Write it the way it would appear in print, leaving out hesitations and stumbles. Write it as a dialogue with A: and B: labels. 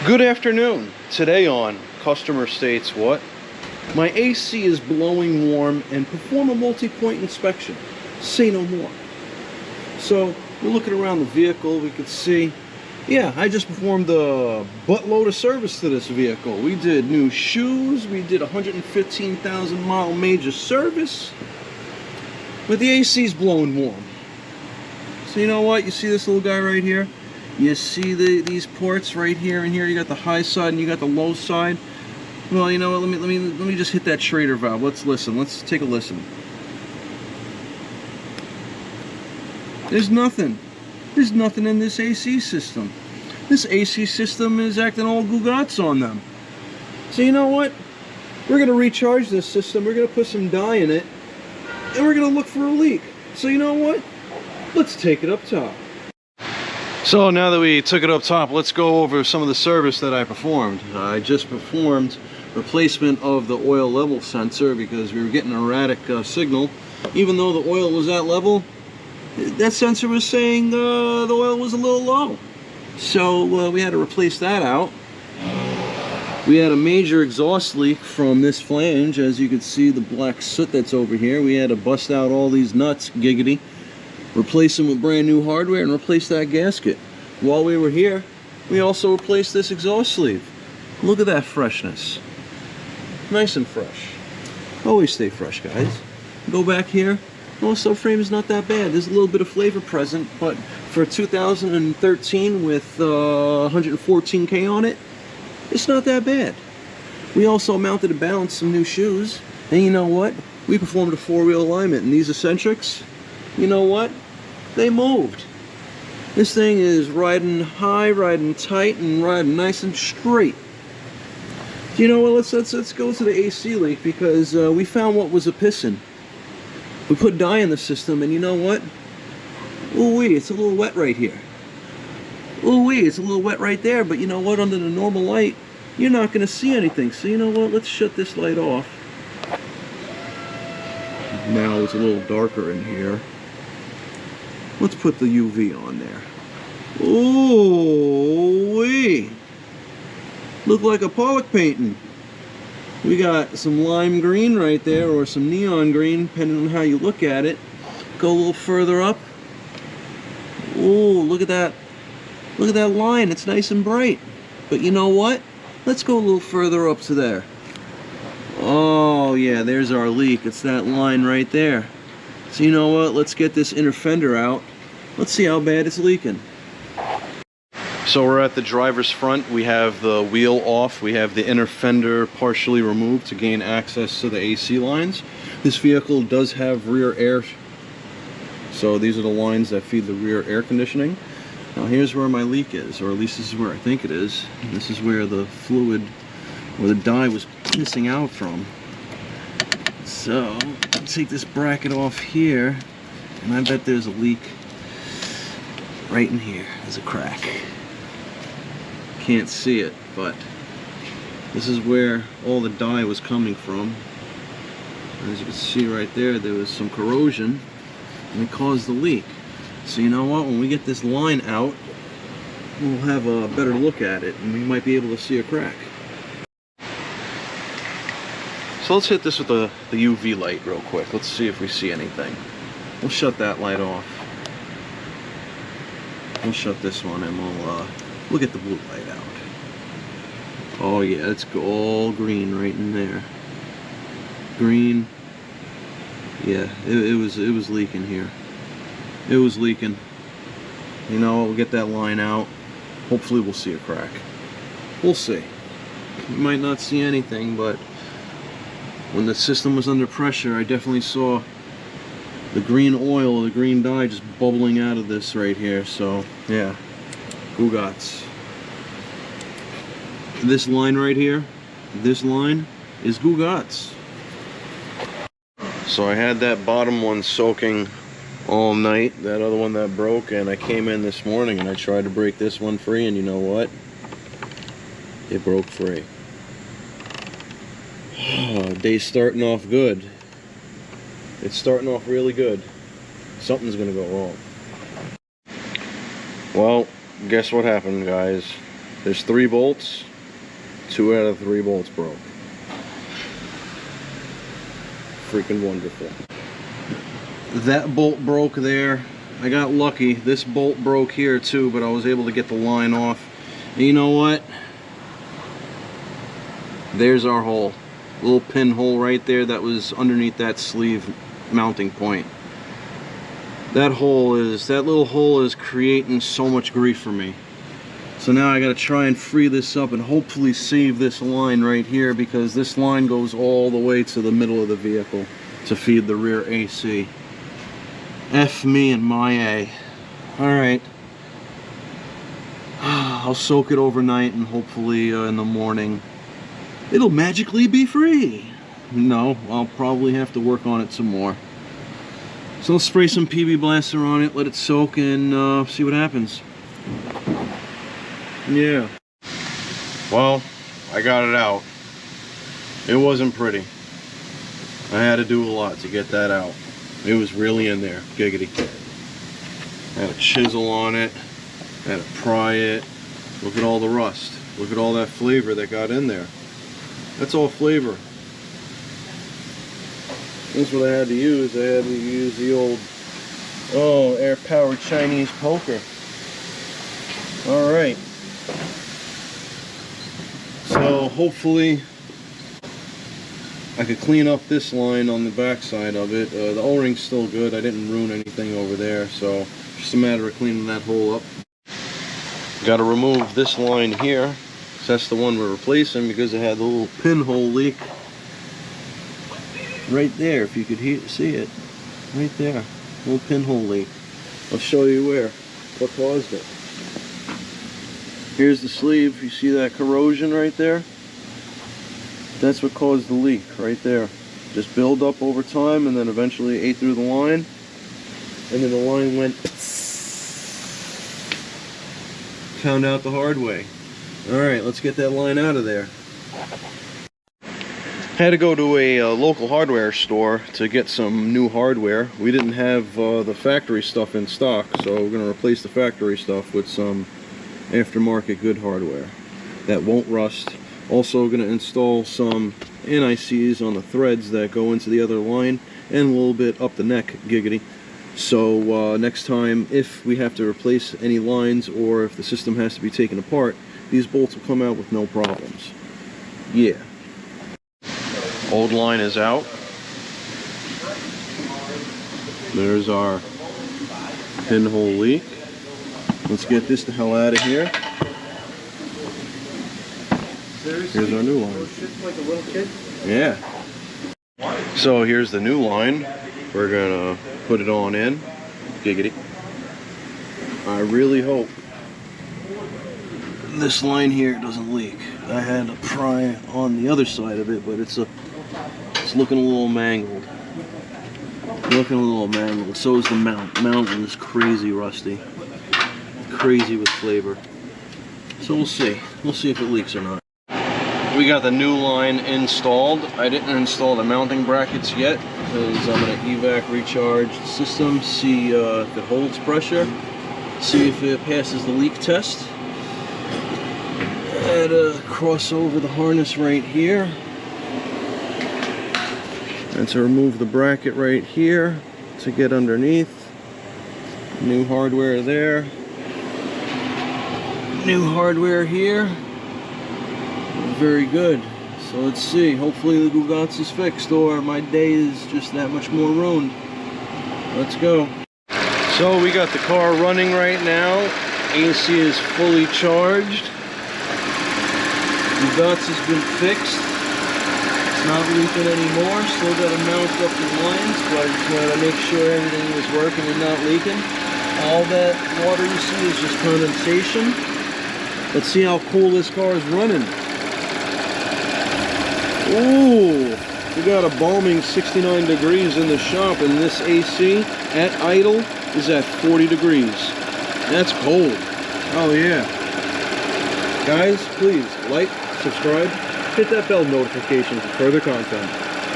A: Good afternoon. Today on Customer States What? My AC is blowing warm and perform a multi-point inspection. Say no more. So we're looking around the vehicle. We could see, yeah, I just performed a buttload of service to this vehicle. We did new shoes. We did 115,000 mile major service. But the AC is blowing warm. So you know what? You see this little guy right here? You see these ports right here and here. You got the high side and you got the low side. Well, you know what? Let me just hit that Schrader valve. Let's listen. Let's take a listen. There's nothing. There's nothing in this AC system. This AC system is acting all Gugats on them. So you know what? We're gonna recharge this system. We're gonna put some dye in it, and we're gonna look for a leak. So you know what? Let's take it up top. So now that we took it up top, let's go over some of the service that I performed. I just performed replacement of the oil level sensor because we were getting an erratic signal. Even though the oil was at level, that sensor was saying the oil was a little low. So we had to replace that out. We had a major exhaust leak from this flange. As you can see, the black soot that's over here. We had to bust out all these nuts, giggity, replace them with brand new hardware, and replace that gasket. While we were here, we also replaced this exhaust sleeve. Look at that freshness. Nice and fresh. Always stay fresh, guys. Go back here. Well, subframe is not that bad. There's a little bit of flavor present, but for 2013 with 114K on it, it's not that bad. We also mounted and balanced some new shoes. And you know what? We performed a four-wheel alignment, and these eccentrics, you know what? They moved. This thing is riding high, riding tight, and riding nice and straight. You know what? Let's go to the AC leak because we found what was a piston. We put dye in the system, and you know what? Ooh-wee, it's a little wet right here. Ooh-wee, it's a little wet right there. But you know what? Under the normal light, you're not going to see anything. So you know what? Let's shut this light off. Now it's a little darker in here. Let's put the UV on there. Ooh-wee! Look like a Pollock painting. We got some lime green right there, or some neon green, depending on how you look at it. Go a little further up. Ooh, look at that. Look at that line. It's nice and bright. But you know what? Let's go a little further up to there. Oh, yeah, there's our leak. It's that line right there. So you know what? Let's get this inner fender out. Let's see how bad it's leaking. So we're at the driver's front. We have the wheel off. We have the inner fender partially removed to gain access to the AC lines. This vehicle does have rear air. So these are the lines that feed the rear air conditioning. Now here's where my leak is, or at least this is where I think it is. This is where the fluid or the dye was pissing out from. So I'll take this bracket off here, and I bet there's a leak right in here. There's a crack. Can't see it, but this is where all the dye was coming from. As you can see right there, there was some corrosion and it caused the leak. So you know what, when we get this line out, we'll have a better look at it and we might be able to see a crack. So let's hit this with the UV light real quick. Let's see if we see anything. We'll shut that light off. We'll shut this one and we'll get the blue light out. Oh yeah, it's all green right in there. Green. Yeah, it was leaking here. It was leaking. You know, we'll get that line out. Hopefully we'll see a crack. We'll see. We might not see anything, but when the system was under pressure, I definitely saw the green oil, the green dye just bubbling out of this right here. So yeah, Gugats. This line right here, this line is Gugats. So I had that bottom one soaking all night, that other one that broke, and I came in this morning and I tried to break this one free, and you know what? It broke free. Day's starting off good. It's starting off really good. Something's gonna go wrong. Well, guess what happened, guys? There's 3 bolts. 2 out of 3 bolts broke. Freaking wonderful. That bolt broke there. I got lucky. This bolt broke here too, but I was able to get the line off. And you know what? There's our hole. Little pinhole right there that was underneath that sleeve mounting point. That little hole is creating so much grief for me. So now I gotta try and free this up and hopefully save this line right here, because this line goes all the way to the middle of the vehicle to feed the rear AC. F me and my A. Alright. I'll soak it overnight and hopefully in the morning it'll magically be free. No, I'll probably have to work on it some more. So I'll spray some PB Blaster on it, let it soak, and see what happens. Yeah. Well, I got it out. It wasn't pretty. I had to do a lot to get that out. It was really in there, giggity. I had a chisel on it, I had to pry it. Look at all the rust. Look at all that flavor that got in there. That's all flavor. That's what I had to use. I had to use the old, air-powered Chinese poker. Alright. So hopefully I could clean up this line on the back side of it. The O-ring's still good. I didn't ruin anything over there, so just a matter of cleaning that hole up. Got to remove this line here. That's the one we're replacing because it had the little pinhole leak right there. If you could see it, right there, little pinhole leak. I'll show you what caused it. Here's the sleeve. You see that corrosion right there? That's what caused the leak right there. Just build up over time and then eventually ate through the line, and then the line went. Found out the hard way. Alright, let's get that line out of there. Had to go to a local hardware store to get some new hardware. We didn't have the factory stuff in stock, so we're going to replace the factory stuff with some aftermarket good hardware that won't rust. Also going to install some NICs on the threads that go into the other line and a little bit up the neck, giggity. So next time, if we have to replace any lines or if the system has to be taken apart, these bolts will come out with no problems. Yeah. Old line is out. There's our pinhole leak. Let's get this the hell out of here. Here's our new line. Yeah. So here's the new line. We're gonna put it on in. Giggity. I really hope this line here doesn't leak. I had to pry on the other side of it, but it's looking a little mangled. So is the mount. Mount is crazy rusty. Crazy with flavor. So we'll see. We'll see if it leaks or not. We got the new line installed. I didn't install the mounting brackets yet because I'm going to evac recharge the system, see if it holds pressure, see if it passes the leak test. I had to cross over the harness right here. And to remove the bracket right here to get underneath. New hardware there. New hardware here. Very good. So let's see. Hopefully the Gugats is fixed or my day is just that much more ruined. Let's go. So we got the car running right now. AC is fully charged. Gugats has been fixed. It's not leaking anymore. Still got to mount up the lines, but I just wanted to make sure everything was working and not leaking. All that water you see is just condensation. Let's see how cool this car is running. Ooh, we got a balming 69 degrees in the shop, and this AC at idle is at 40 degrees. That's cold. Oh yeah. Guys, please like, subscribe, hit that bell notification for further content.